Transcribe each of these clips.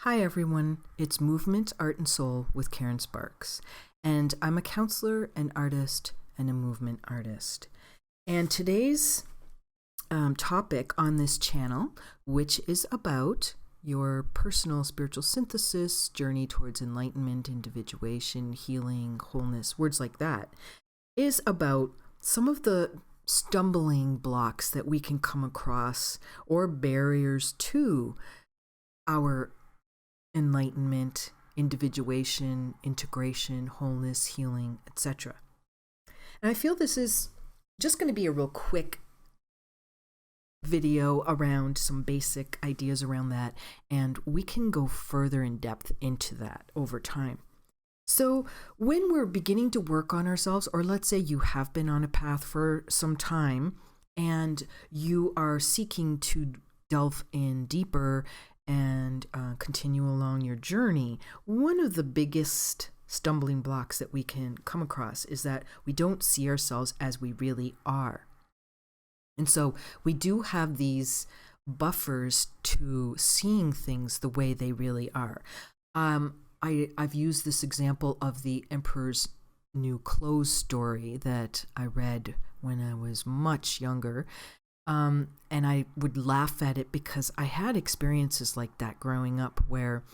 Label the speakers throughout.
Speaker 1: Hi everyone, it's Movement, Art and Soul with Karen Sparks, and I'm a counselor, an artist, and a movement artist. And today's topic on this channel, which is about your personal spiritual synthesis, journey towards enlightenment, individuation, healing, wholeness, words like that, is about some of the stumbling blocks that we can come across or barriers to our enlightenment, individuation, integration, wholeness, healing, etc. And I feel this is just going to be a real quick video around some basic ideas around that, and we can go further in depth into that over time. So when we're beginning to work on ourselves, or let's say you have been on a path for some time and you are seeking to delve in deeper and continue along your journey, one of the biggest stumbling blocks that we can come across is that we don't see ourselves as we really are. And so we do have these buffers to seeing things the way they really are. I've used this example of the Emperor's New Clothes story that I read when I was much younger. And I would laugh at it because I had experiences like that growing up where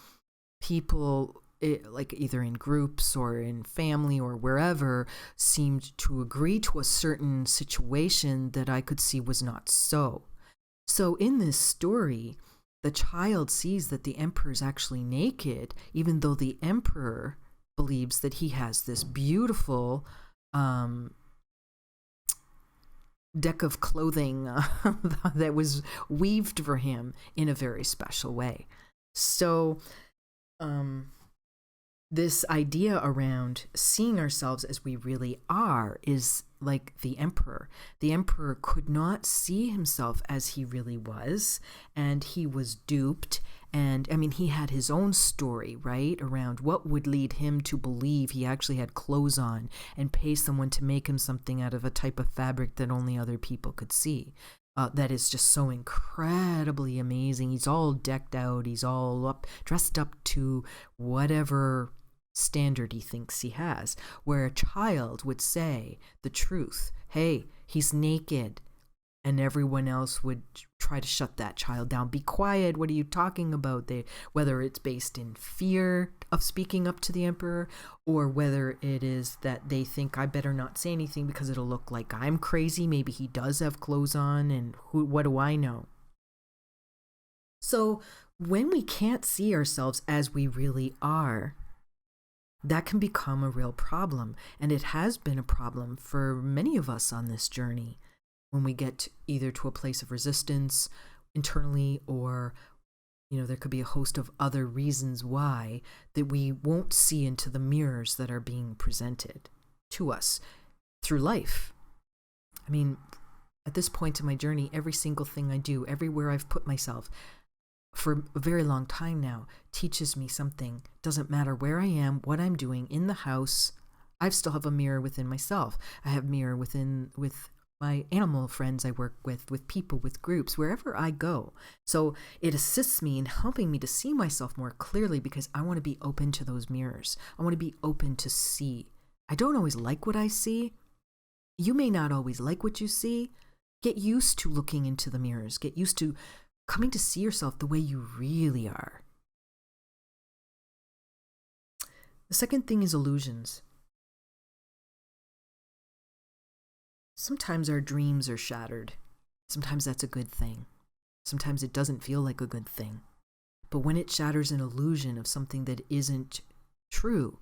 Speaker 1: people, like either in groups or in family or wherever, seemed to agree to a certain situation that I could see was not so. So in this story, the child sees that the emperor is actually naked, even though the emperor believes that he has this beautiful deck of clothing that was weaved for him in a very special way. So this idea around seeing ourselves as we really are is like the emperor. The emperor could not see himself as he really was, and he was duped. And I mean, he had his own story, right, around what would lead him to believe he actually had clothes on and pay someone to make him something out of a type of fabric that only other people could see. That is just so incredibly amazing. He's all decked out. He's all dressed up to whatever standard he thinks he has. Where a child would say the truth, hey, he's naked. And everyone else would try to shut that child down. Be quiet. What are you talking about? Whether it's based in fear of speaking up to the emperor, or whether it is that they think I better not say anything because it'll look like I'm crazy. Maybe he does have clothes on, and what do I know? So when we can't see ourselves as we really are, that can become a real problem. And it has been a problem for many of us on this journey. When we get either to a place of resistance internally, or, there could be a host of other reasons why that we won't see into the mirrors that are being presented to us through life. I mean, at this point in my journey, every single thing I do, everywhere I've put myself for a very long time now, teaches me something. Doesn't matter where I am, what I'm doing in the house, I still have a mirror within myself. I have a mirror with my animal friends I work with people, with groups, wherever I go. So it assists me in helping me to see myself more clearly, because I want to be open to those mirrors. I want to be open to see. I don't always like what I see. You may not always like what you see. Get used to looking into the mirrors. Get used to coming to see yourself the way you really are. The second thing is illusions. Sometimes our dreams are shattered. Sometimes that's a good thing. Sometimes it doesn't feel like a good thing. But when it shatters an illusion of something that isn't true,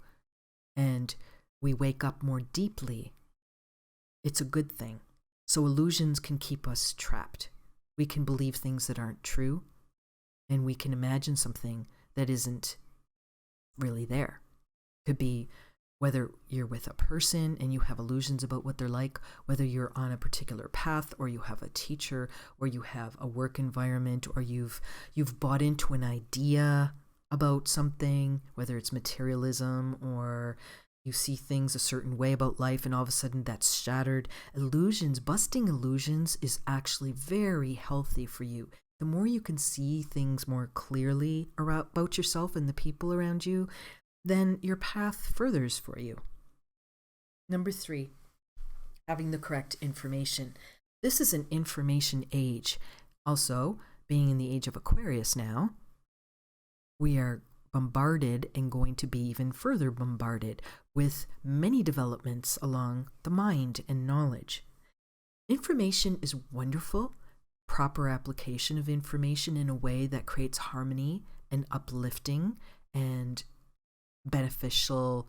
Speaker 1: and we wake up more deeply, it's a good thing. So illusions can keep us trapped. We can believe things that aren't true, and we can imagine something that isn't really there. Could be whether you're with a person and you have illusions about what they're like, whether you're on a particular path, or you have a teacher, or you have a work environment, or you've bought into an idea about something, whether it's materialism, or you see things a certain way about life and all of a sudden that's shattered. Illusions, busting illusions, is actually very healthy for you. the more you can see things more clearly about yourself and the people around you, then your path furthers for you. Number 3, having the correct information. This is an information age. Also, being in the age of Aquarius now, we are bombarded and going to be even further bombarded with many developments along the mind and knowledge. Information is wonderful. Proper application of information in a way that creates harmony and uplifting and beneficial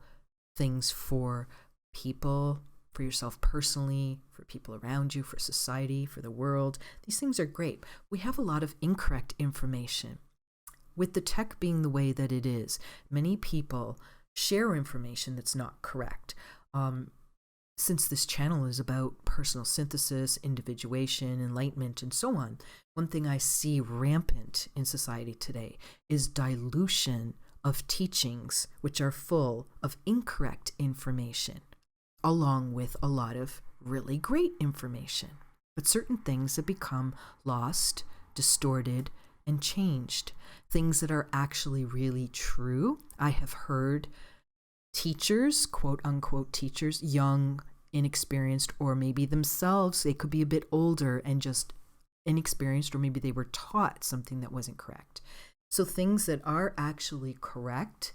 Speaker 1: things for people, for yourself personally, for people around you, for society, for the world. These things are great. We have a lot of incorrect information. With the tech being the way that it is, many people share information that's not correct. Since this channel is about personal synthesis, individuation, enlightenment, and so on, one thing I see rampant in society today is dilution of teachings which are full of incorrect information, along with a lot of really great information. But certain things have become lost, distorted, and changed. Things that are actually really true. I have heard teachers, quote unquote teachers, young, inexperienced, or maybe themselves, they could be a bit older and just inexperienced, or maybe they were taught something that wasn't correct. So things that are actually correct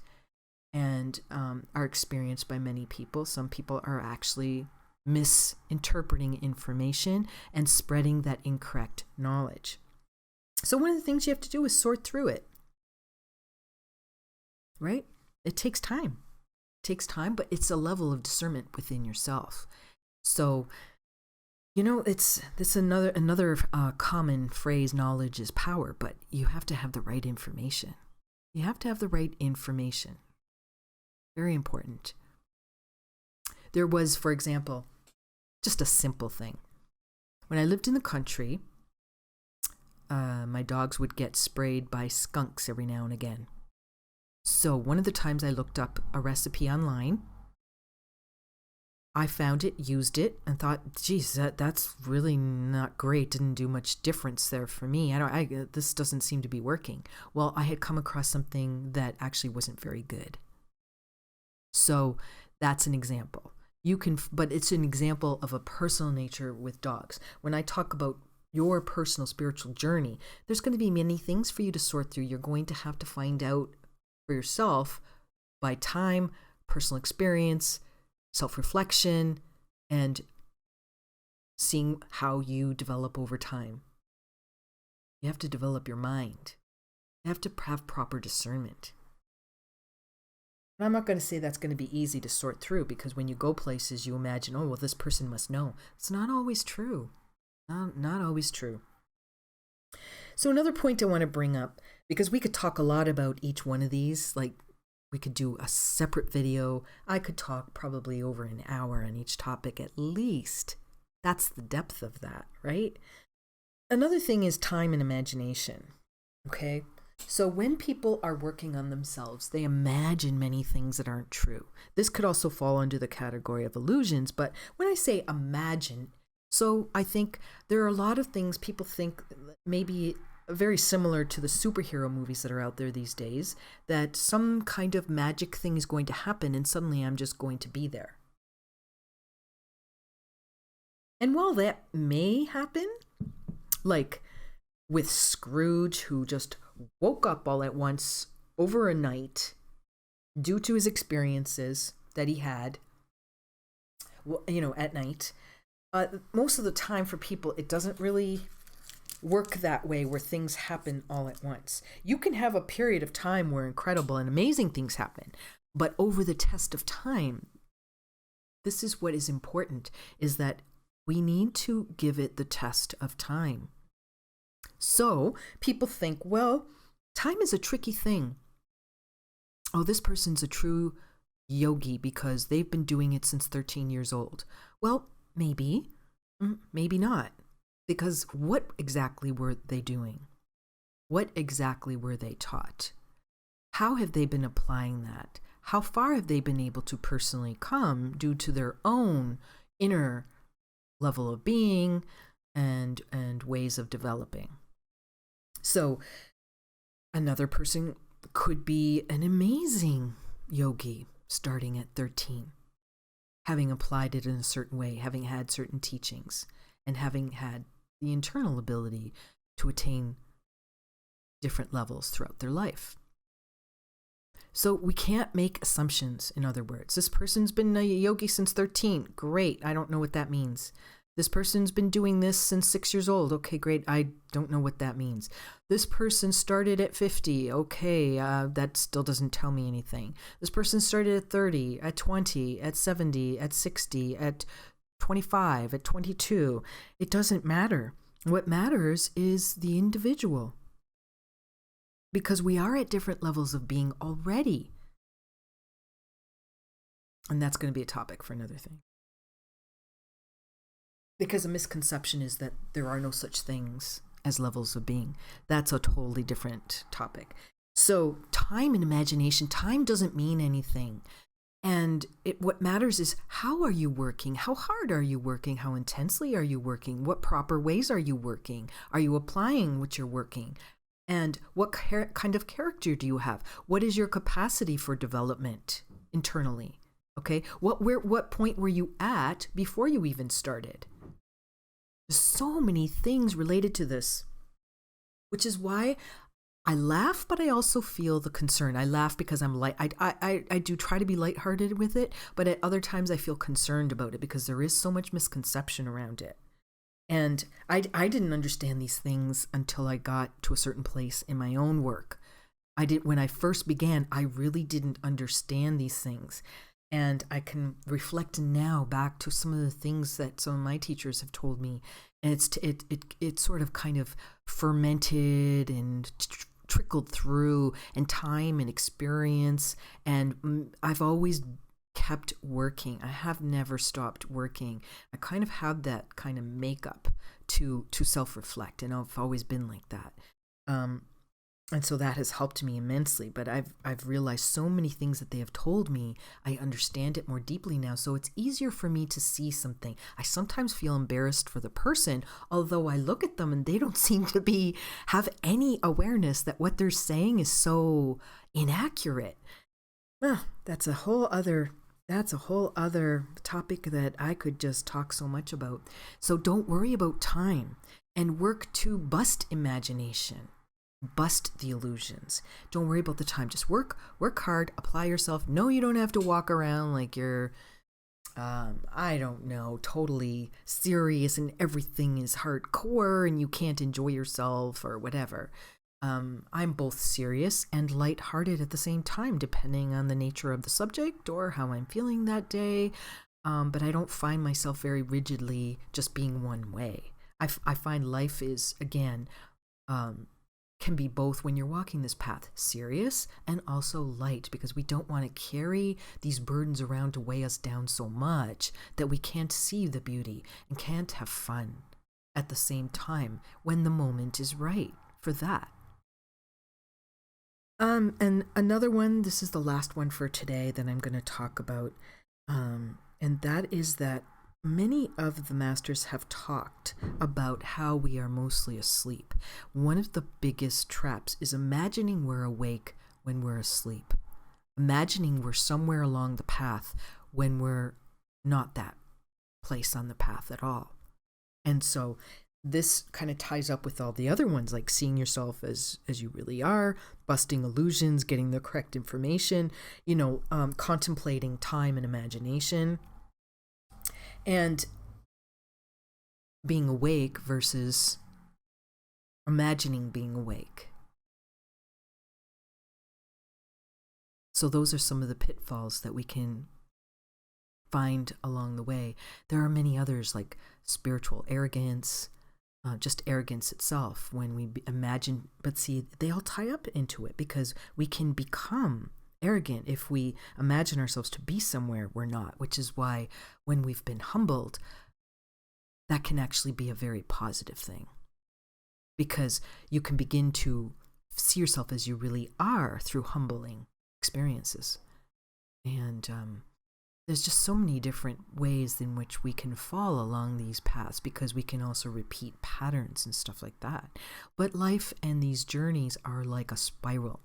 Speaker 1: and are experienced by many people, some people are actually misinterpreting information and spreading that incorrect knowledge. So one of the things you have to do is sort through it, right? It takes time. It takes time, but it's a level of discernment within yourself. So, it's another common phrase, knowledge is power, but you have to have the right information. You have to have the right information. Very important. There was, for example, just a simple thing. When I lived in the country, my dogs would get sprayed by skunks every now and again. So one of the times I looked up a recipe online, I found it, used it, and thought, geez, that's really not great. Didn't do much difference there for me. This doesn't seem to be working. Well, I had come across something that actually wasn't very good. So that's an example. But it's an example of a personal nature with dogs. When I talk about your personal spiritual journey, there's going to be many things for you to sort through. You're going to have to find out for yourself by time, personal experience, self-reflection, and seeing how you develop over time. You have to develop your mind. You have to have proper discernment. And I'm not going to say that's going to be easy to sort through, because when you go places, you imagine, oh, well, this person must know. It's not always true. Not always true. So another point I want to bring up, because we could talk a lot about each one of these, like we could do a separate video. I could talk probably over an hour on each topic at least. That's the depth of that, right? Another thing is time and imagination, okay? So when people are working on themselves, they imagine many things that aren't true. This could also fall under the category of illusions, but when I say imagine, so I think there are a lot of things people think maybe very similar to the superhero movies that are out there these days, that some kind of magic thing is going to happen and suddenly I'm just going to be there. And while that may happen, like with Scrooge, who just woke up all at once over a night due to his experiences that he had, at night, most of the time for people, it doesn't really work that way where things happen all at once. You can have a period of time where incredible and amazing things happen, but over the test of time, this is what is important, is that we need to give it the test of time. So people think, well, time is a tricky thing. Oh, this person's a true yogi because they've been doing it since 13 years old. Well, maybe, maybe not. Because what exactly were they doing? What exactly were they taught? How have they been applying that? How far have they been able to personally come due to their own inner level of being and ways of developing? So another person could be an amazing yogi starting at 13, having applied it in a certain way, having had certain teachings, and having had the internal ability to attain different levels throughout their life. So we can't make assumptions, in other words. This person's been a yogi since 13. Great. I don't know what that means. This person's been doing this since 6 years old. Okay, great. I don't know what that means. This person started at 50. Okay, that still doesn't tell me anything. This person started at 30, at 20, at 70, at 60, at 25, at 22. It doesn't matter. What matters is the individual. Because we are at different levels of being already. And that's going to be a topic for another thing. Because a misconception is that there are no such things as levels of being. That's a totally different topic. So time and imagination, time doesn't mean anything. And what matters is, how are you working? How hard are you working? How intensely are you working? What proper ways are you working? Are you applying what you're working? And what kind of character do you have? What is your capacity for development internally? Okay, what point were you at before you even started? There's so many things related to this, which is why I laugh, but I also feel the concern. I laugh because I'm I do try to be lighthearted with it, but at other times I feel concerned about it because there is so much misconception around it. And I didn't understand these things until I got to a certain place in my own work. When I first began, I really didn't understand these things. And I can reflect now back to some of the things that some of my teachers have told me. And it's sort of kind of fermented and trickled through, and time and experience. And I've always kept working. I have never stopped working. I kind of have that kind of makeup to self-reflect, and I've always been like that. And so that has helped me immensely. But I've realized so many things that they have told me. I understand it more deeply now, so it's easier for me to see something. I sometimes feel embarrassed for the person, although I look at them and they don't seem to have any awareness that what they're saying is so inaccurate. That's a whole other topic that I could just talk so much about. So don't worry about time, and work to bust imagination. Bust the illusions. Don't worry about the time. Just work hard, apply yourself. No, you don't have to walk around like you're, I don't know, totally serious and everything is hardcore and you can't enjoy yourself or whatever. I'm both serious and lighthearted at the same time, depending on the nature of the subject or how I'm feeling that day. But I don't find myself very rigidly just being one way. I find life is, again, can be both, when you're walking this path, serious and also light, because we don't want to carry these burdens around to weigh us down so much that we can't see the beauty and can't have fun at the same time when the moment is right for that. And another one, this is the last one for today that I'm going to talk about, and that is that many of the masters have talked about how we are mostly asleep. One of the biggest traps is imagining we're awake when we're asleep. Imagining we're somewhere along the path when we're not that place on the path at all. And so this kind of ties up with all the other ones, like seeing yourself as you really are, busting illusions, getting the correct information, contemplating time and imagination, and being awake versus imagining being awake. So those are some of the pitfalls that we can find along the way. There are many others, like spiritual arrogance, just arrogance itself when we imagine, but see, they all tie up into it, because we can become arrogant if we imagine ourselves to be somewhere we're not, which is why when we've been humbled, that can actually be a very positive thing, because you can begin to see yourself as you really are through humbling experiences. And there's just so many different ways in which we can fall along these paths, because we can also repeat patterns and stuff like that. But life and these journeys are like a spiral.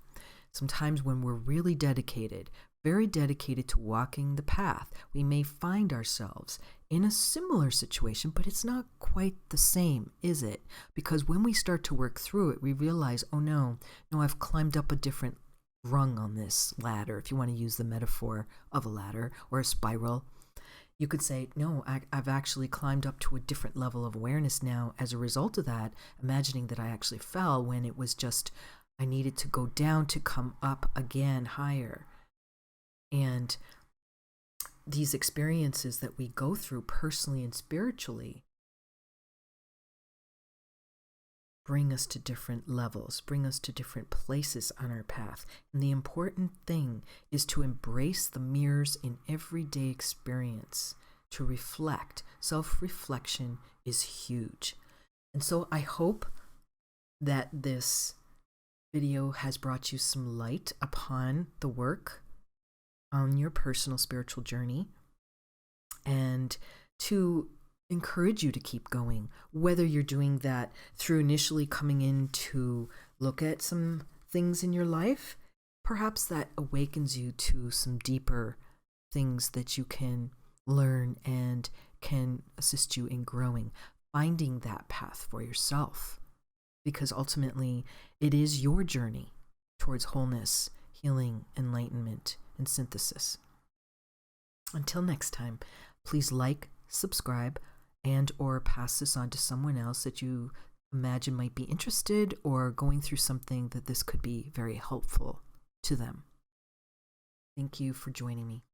Speaker 1: Sometimes when we're really dedicated, very dedicated to walking the path, we may find ourselves in a similar situation, but it's not quite the same, is it? Because when we start to work through it, we realize, oh no, I've climbed up a different rung on this ladder, if you want to use the metaphor of a ladder or a spiral. You could say, no, I've actually climbed up to a different level of awareness now as a result of that, imagining that I actually fell when it was just, I needed to go down to come up again higher. And these experiences that we go through personally and spiritually bring us to different levels, bring us to different places on our path. And the important thing is to embrace the mirrors in everyday experience, to reflect. Self-reflection is huge. And so I hope that this video has brought you some light upon the work on your personal spiritual journey, and to encourage you to keep going, whether you're doing that through initially coming in to look at some things in your life. Perhaps that awakens you to some deeper things that you can learn and can assist you in growing, finding that path for yourself, because ultimately it is your journey towards wholeness, healing, enlightenment, and synthesis. Until next time, please like, subscribe, and or pass this on to someone else that you imagine might be interested or going through something that this could be very helpful to them. Thank you for joining me.